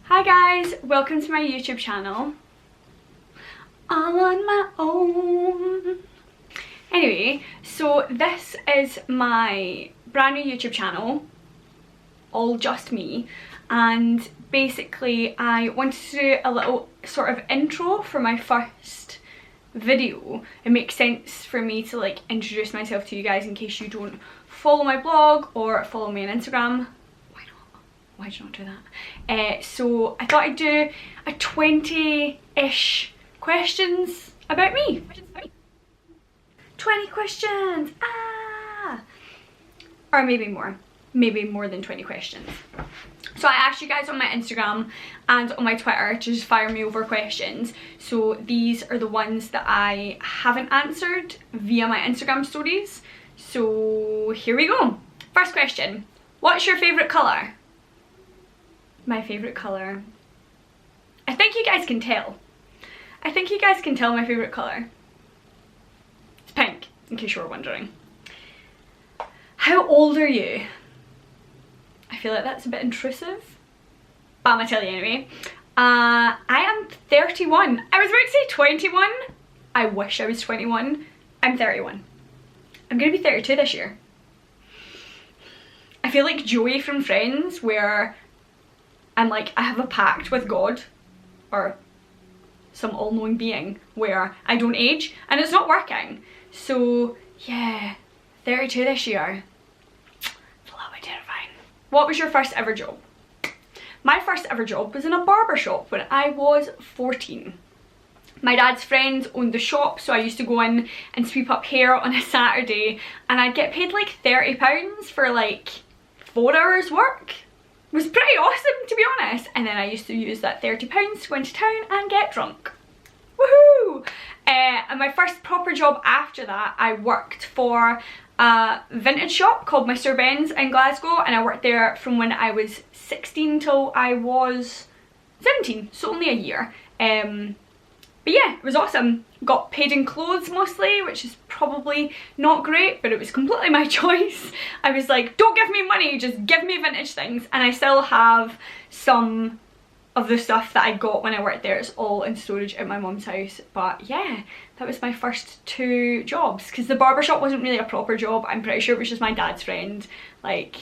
Hi guys, welcome to my YouTube channel. All on my own. Anyway, so this is my brand new YouTube channel, all just me, and basically I wanted to do a little sort of intro for my first video. It makes sense for me to like introduce myself to you guys in case you don't follow my blog or follow me on Instagram. Why did you not do that? So I thought I'd do a 20-ish questions about me. 20 questions! Ah! Or maybe more than 20 questions. So I asked you guys on my Instagram and on my Twitter to just fire me over questions. So these are the ones that I haven't answered via my Instagram stories. So here we go. First question. What's your favourite colour? My favourite colour. I think you guys can tell. I think you guys can tell my favourite colour. It's pink, in case you were wondering. How old are you? I feel like that's a bit intrusive, but I'm gonna tell you anyway. I am 31. I was about to say 21. I wish I was 21. I'm 31. I'm gonna be 32 this year. I feel like Joey from Friends, where I'm like, I have a pact with God or some all-knowing being where I don't age, and it's not working. So yeah, 32 this year. It's a little bit terrifying. What was your first ever job? My first ever job was in a barber shop when I was 14. My dad's friends owned the shop, so I used to go in and sweep up hair on a Saturday, and I'd get paid like £30 for like 4 hours work. It was pretty awesome, to be honest. And then I used to use that £30 to go into town and get drunk. Woohoo! And my first proper job after that, I worked for a vintage shop called Mr. Ben's in Glasgow, and I worked there from when I was 16 till I was 17, so only a year. But yeah, it was awesome. Got paid in clothes mostly, which is probably not great, but it was completely my choice. I was like, don't give me money, just give me vintage things. And I still have some of the stuff that I got when I worked there. It's all in storage at my mum's house. But yeah, that was my first 2 jobs, because the barbershop wasn't really a proper job. I'm pretty sure it was just my dad's friend, like,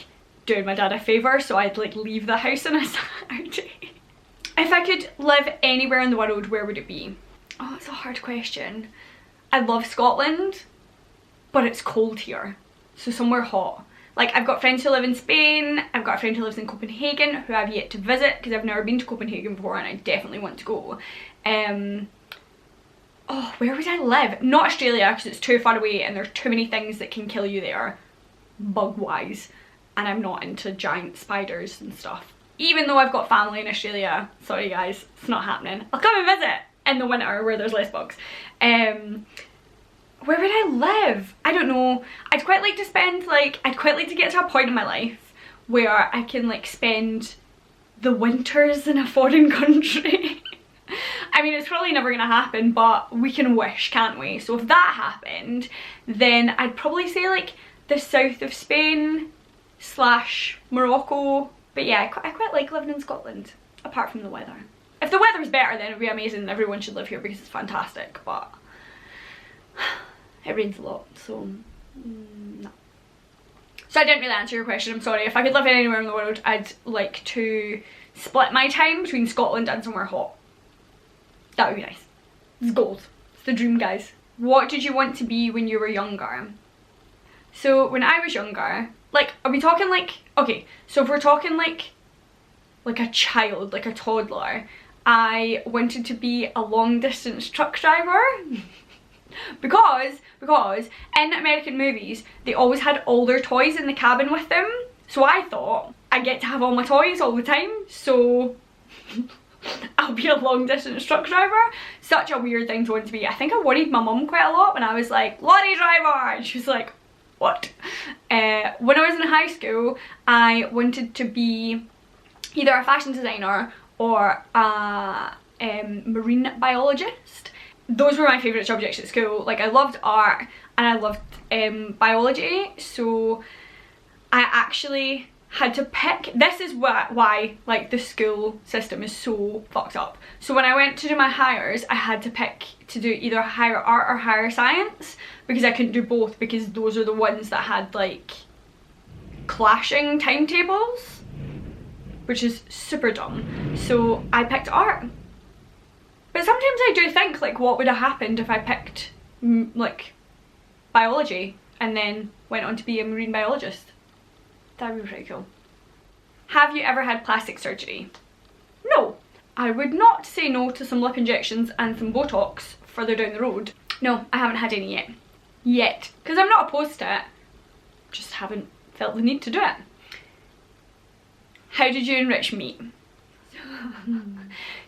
doing my dad a favour, so I'd like leave the house on a Saturday. If I could live anywhere in the world, where would it be? Oh, that's a hard question. I love Scotland, but it's cold here, so somewhere hot. Like, I've got friends who live in Spain, I've got a friend who lives in Copenhagen who I've yet to visit because I've never been to Copenhagen before and I definitely want to go. Oh, where would I live? Not Australia, because it's too far away and there's too many things that can kill you there, bug-wise, and I'm not into giant spiders and stuff. Even though I've got family in Australia, sorry guys, it's not happening. I'll come and visit in the winter where there's less bugs. Where would I live? I don't know. I'd quite like to spend like, I'd quite like to get to a point in my life where I can like spend the winters in a foreign country. I mean, it's probably never gonna happen, but we can wish, can't we? So if that happened, then I'd probably say like the south of Spain / Morocco. But yeah, I quite like living in Scotland, apart from the weather. If the weather's better, then it would be amazing. Everyone should live here because it's fantastic, but it rains a lot, so no. So I didn't really answer your question, I'm sorry. If I could live anywhere in the world, I'd like to split my time between Scotland and somewhere hot. That would be nice. It's gold. It's the dream, guys. What did you want to be when you were younger? So when I was younger, like, are we talking like, okay, so if we're talking like a child, like a toddler, I wanted to be a long distance truck driver because in American movies they always had all their toys in the cabin with them, so I thought I get to have all my toys all the time, so I'll be a long distance truck driver. Such a weird thing to want to be. I think I worried my mum quite a lot when I was like, lorry driver, and she was like, what? When I was in high school, I wanted to be either a fashion designer or a marine biologist. Those were my favourite subjects at school. Like, I loved art and I loved biology, so I actually had to pick, this is why like the school system is so fucked up. So when I went to do my hires, I had to pick to do either higher art or higher science, because I couldn't do both, because those are the ones that had like clashing timetables, which is super dumb. So I picked art. But sometimes I do think like, what would have happened if I picked like biology and then went on to be a marine biologist? That would be pretty cool. Have you ever had plastic surgery? No. I would not say no to some lip injections and some Botox further down the road. No, I haven't had any yet. Because I'm not opposed to it. Just haven't felt the need to do it. How did you and Rich meet?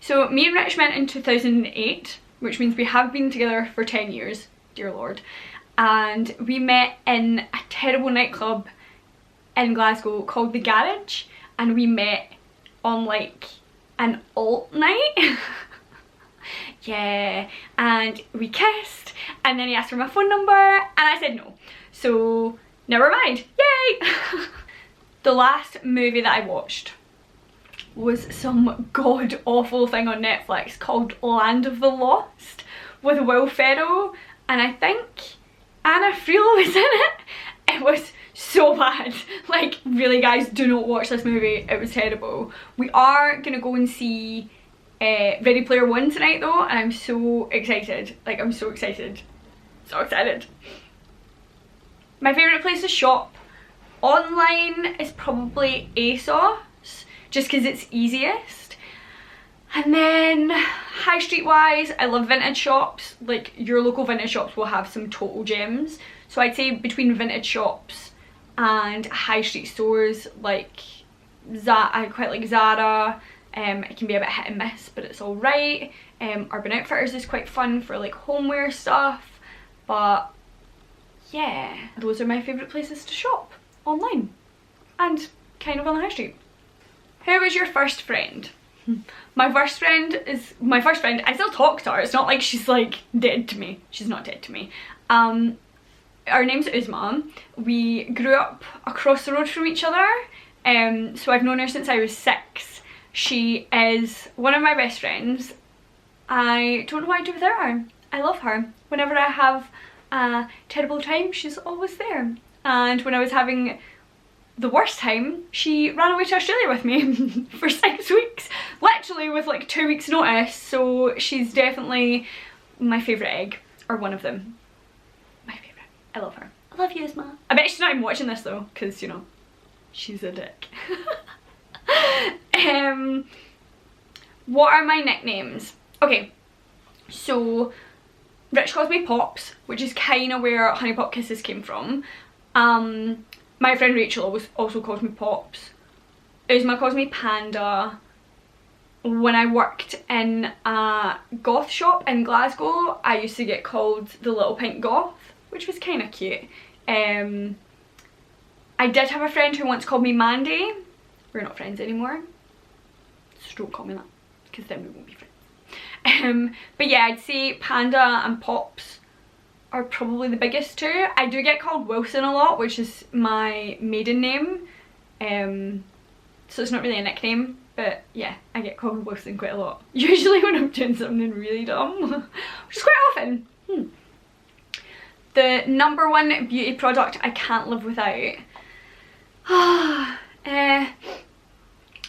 So me and Rich met in 2008, which means we have been together for 10 years, dear lord. And we met in a terrible nightclub in Glasgow called The Garage, and we met on like an alt night. Yeah, and we kissed, and then he asked for my phone number and I said no, so never mind, yay. The last movie that I watched was some god awful thing on Netflix called Land of the Lost with Will Ferrell, and I think Anna Friel was in it. It was so bad. Like, really guys, do not watch this movie, it was terrible. We are gonna go and see Ready Player One tonight though, and I'm so excited. Like, I'm so excited. So excited. My favourite place to shop online is probably ASOS, just because it's easiest. And then high street wise, I love vintage shops. Like, your local vintage shops will have some total gems. So I'd say between vintage shops and high street stores, like I quite like Zara. It can be a bit hit and miss, but it's alright. Urban Outfitters is quite fun for like homeware stuff. But yeah, those are my favourite places to shop online and kind of on the high street. Who was your first friend? My first friend, I still talk to her. It's not like she's like dead to me. She's not dead to me. Our name's Uzma. We grew up across the road from each other. So I've known her since I was 6. She is one of my best friends. I don't know what I'd do without her. I love her. Whenever I have a terrible time, she's always there. And when I was having the worst time, she ran away to Australia with me for 6 weeks. Literally with like 2 weeks notice. So she's definitely my favourite egg, or one of them. My favourite. I love her. I love you, Isma. I bet she's not even watching this though, because you know, she's a dick. What are my nicknames? Okay, so Rich calls me Pops, which is kind of where Honey Pop Kisses came from. My friend Rachel also calls me Pops. Uzma calls me Panda. When I worked in a goth shop in Glasgow, I used to get called the Little Pink Goth, which was kind of cute. I did have a friend who once called me Mandy. We're not friends anymore, so don't call me that, because then we won't be friends. But yeah, I'd say Panda and Pops are probably the biggest two. I do get called Wilson a lot, which is my maiden name. So it's not really a nickname, but yeah, I get called Wilson quite a lot. Usually when I'm doing something really dumb, which is quite often. The #1 beauty product I can't live without.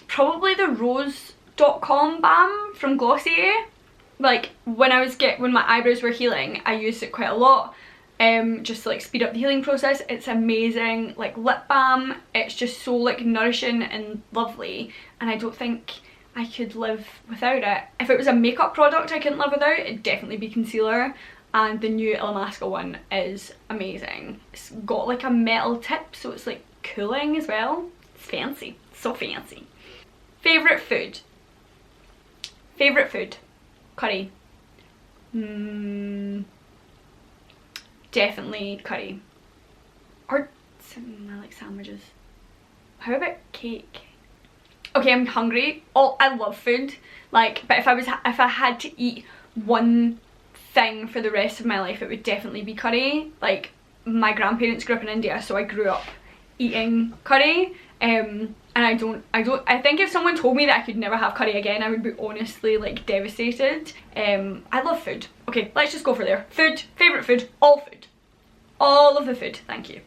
Probably the Rose.com balm from Glossier. Like, when my eyebrows were healing, I used it quite a lot, just to like speed up the healing process. It's amazing, like lip balm. It's just so like nourishing and lovely, and I don't think I could live without it. If it was a makeup product I couldn't live without, it'd definitely be concealer, and the new Illamasqua one is amazing. It's got like a metal tip, so it's like cooling as well. It's fancy, so fancy. Favourite food? Favourite food? Curry. Definitely curry. Or I like sandwiches. How about cake? Okay, I'm hungry. Oh, I love food. Like, but if I had to eat one thing for the rest of my life, it would definitely be curry. Like, my grandparents grew up in India, so I grew up eating curry. And I think if someone told me that I could never have curry again, I would be honestly like devastated. I love food. Okay, let's just go for there. Food, favourite food, all food. All of the food, thank you.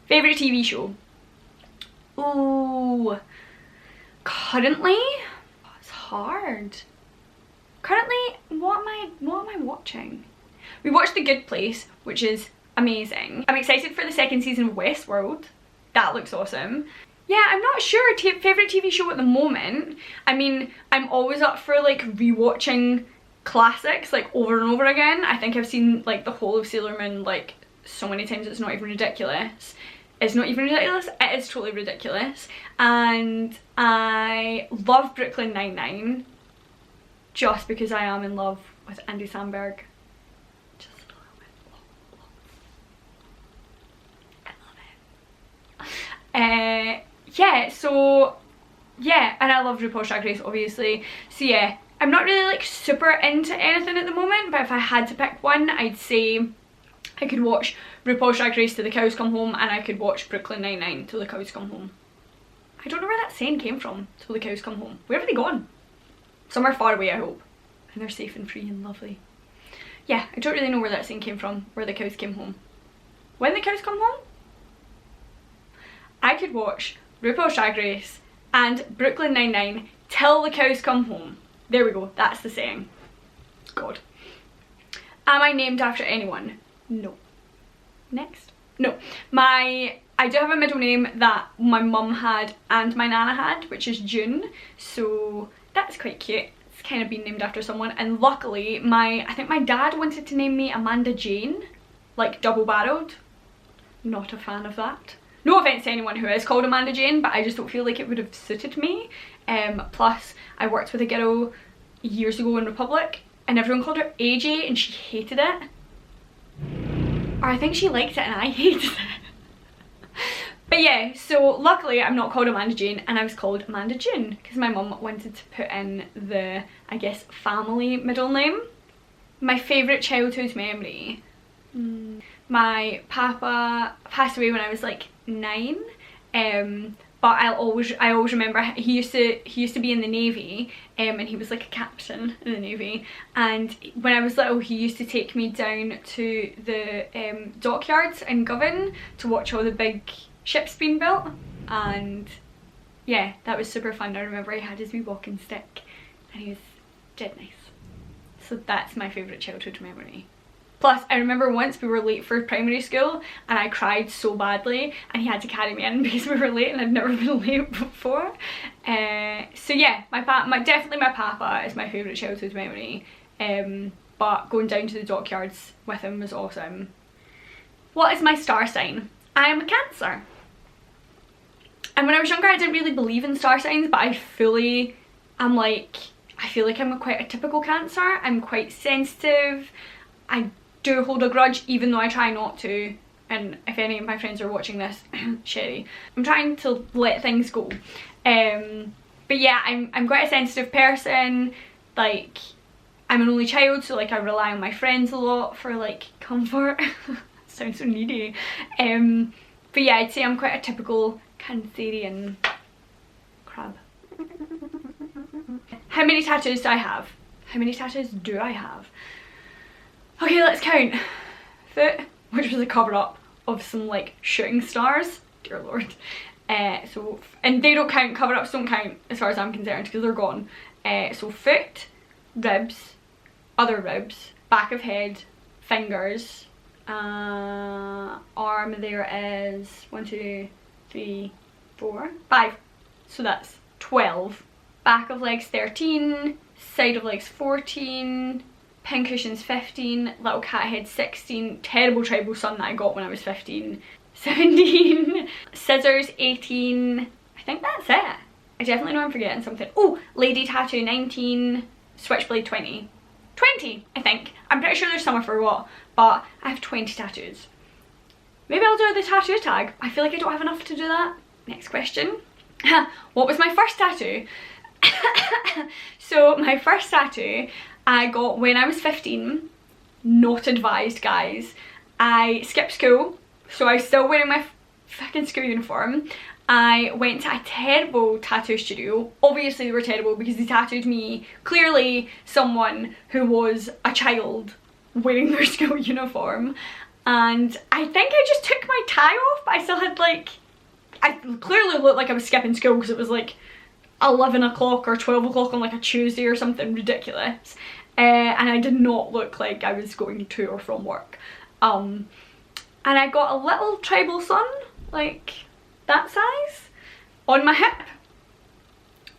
Favourite TV show? Ooh, currently, oh, it's hard. Currently, what am I watching? We watched The Good Place, which is amazing. I'm excited for the second season of Westworld. That looks awesome. Yeah, I'm not sure favourite TV show at the moment. I mean, I'm always up for like rewatching classics like over and over again. I think I've seen like the whole of Sailor Moon like so many times it's not even ridiculous. It's not even ridiculous, it is totally ridiculous. And I love Brooklyn Nine-Nine just because I am in love with Andy Samberg. Just a little bit. I love it. Yeah, so yeah, and I love RuPaul's Drag Race obviously. So yeah, I'm not really like super into anything at the moment, but if I had to pick one, I'd say I could watch RuPaul's Drag Race till the cows come home, and I could watch Brooklyn Nine-Nine till the cows come home. I don't know where that saying came from, till the cows come home. Where have they gone? Somewhere far away, I hope. And they're safe and free and lovely. Yeah, I don't really know where that saying came from, where the cows came home. When the cows come home? I could watch RuPaul's Drag Race and Brooklyn Nine-Nine till the cows come home. There we go, that's the saying. God. Am I named after anyone? No. Next. No. I do have a middle name that my mum had and my nana had, which is June, so that's quite cute. It's kind of been named after someone, and luckily I think my dad wanted to name me Amanda Jane, like double barreled. Not a fan of that. No offence to anyone who is called Amanda Jane, but I just don't feel like it would have suited me. Plus I worked with a girl years ago in Republic and everyone called her AJ and she hated it. Or I think she liked it and I hated it. But yeah, so luckily I'm not called Amanda Jane and I was called Amanda June because my mum wanted to put in the, I guess, family middle name. My favourite childhood memory? My papa passed away when I was like 9, but I always remember he used to be in the Navy, and he was like a captain in the Navy, and when I was little he used to take me down to the dockyards in Govan to watch all the big ships being built, and yeah, that was super fun. I remember he had his wee walking stick and he was dead nice. So that's my favourite childhood memory. Plus, I remember once we were late for primary school and I cried so badly and he had to carry me in because we were late and I'd never been late before. So yeah, definitely my papa is my favourite childhood memory. But going down to the dockyards with him was awesome. What is my star sign? I am a Cancer. And when I was younger I didn't really believe in star signs, but I feel like I'm quite a typical Cancer. I'm quite sensitive. I do hold a grudge even though I try not to, and if any of my friends are watching this, Sherry, I'm trying to let things go. But yeah, I'm quite a sensitive person. Like, I'm an only child, so like I rely on my friends a lot for like comfort. Sounds so needy. But yeah, I'd say I'm quite a typical Cancerian crab. How many tattoos do I have? How many tattoos do I have? Okay, let's count. Foot, which was a cover up of some like shooting stars. Dear Lord. And they don't count, cover ups don't count as far as I'm concerned because they're gone. So foot, ribs, other ribs, back of head, fingers, arm there is 1, 2, 3, 4, 5. So that's 12. Back of legs 13, side of legs 14. Pincushions 15, little cat head 16, terrible tribal sun that I got when I was 15, 17, scissors 18, I think that's it. I definitely know I'm forgetting something. Oh, lady tattoo 19, switchblade 20. 20, I think. I'm pretty sure there's some I forgot, but I have 20 tattoos. Maybe I'll do the tattoo tag. I feel like I don't have enough to do that. Next question. What was my first tattoo? So my first tattoo I got when I was 15, not advised guys. I skipped school, so I was still wearing my fucking school uniform. I went to a terrible tattoo studio. Obviously they were terrible because they tattooed me, clearly someone who was a child wearing their school uniform. And I think I just took my tie off, but I still had like, I clearly looked like I was skipping school because it was like 11 o'clock or 12 o'clock on like a Tuesday or something ridiculous. And I did not look like I was going to or from work. And I got a little tribal sun, like that size, on my hip.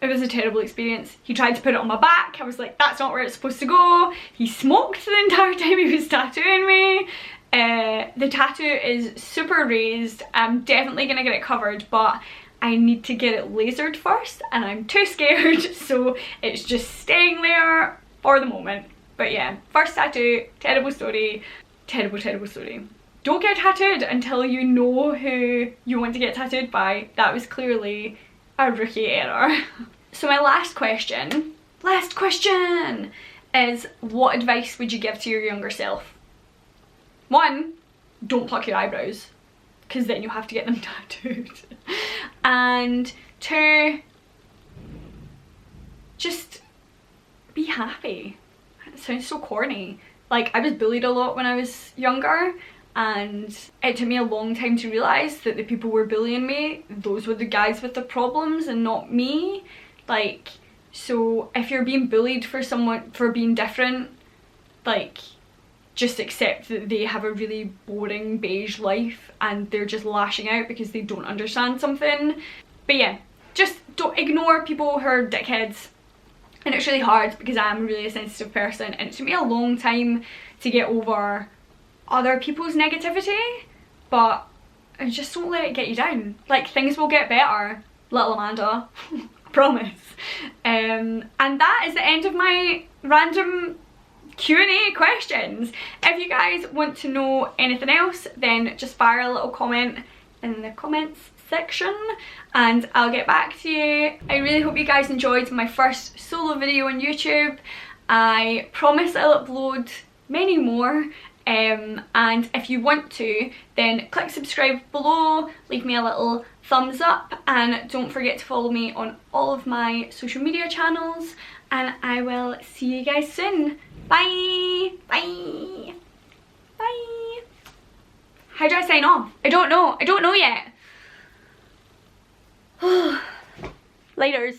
It was a terrible experience. He tried to put it on my back. I was like, that's not where it's supposed to go. He smoked the entire time he was tattooing me. The tattoo is super raised. I'm definitely gonna get it covered, but I need to get it lasered first and I'm too scared, so it's just staying there for the moment. But yeah, first tattoo, terrible story, terrible, terrible story. Don't get tattooed until you know who you want to get tattooed by. That was clearly a rookie error. So my last question is, what advice would you give to your younger self? 1, don't pluck your eyebrows, because then you have to get them tattooed. And 2, just be happy. It sounds so corny. Like, I was bullied a lot when I was younger, and it took me a long time to realise that the people who were bullying me, those were the guys with the problems and not me. Like, so if you're being bullied for someone for being different, like, just accept that they have a really boring beige life and they're just lashing out because they don't understand something. But yeah, just don't ignore people who are dickheads. And it's really hard because I'm really a sensitive person, and it took me a long time to get over other people's negativity, but just don't let it get you down. Like, things will get better, little Amanda. I promise. And that is the end of my random Q&A questions. If you guys want to know anything else, then just fire a little comment in the comments section and I'll get back to you. I really hope you guys enjoyed my first solo video on YouTube. I promise I'll upload many more, and if you want to, then click subscribe below, leave me a little thumbs up, and don't forget to follow me on all of my social media channels, and I will see you guys soon. Bye! Bye! Bye! How do I sign off? I don't know yet. Laters.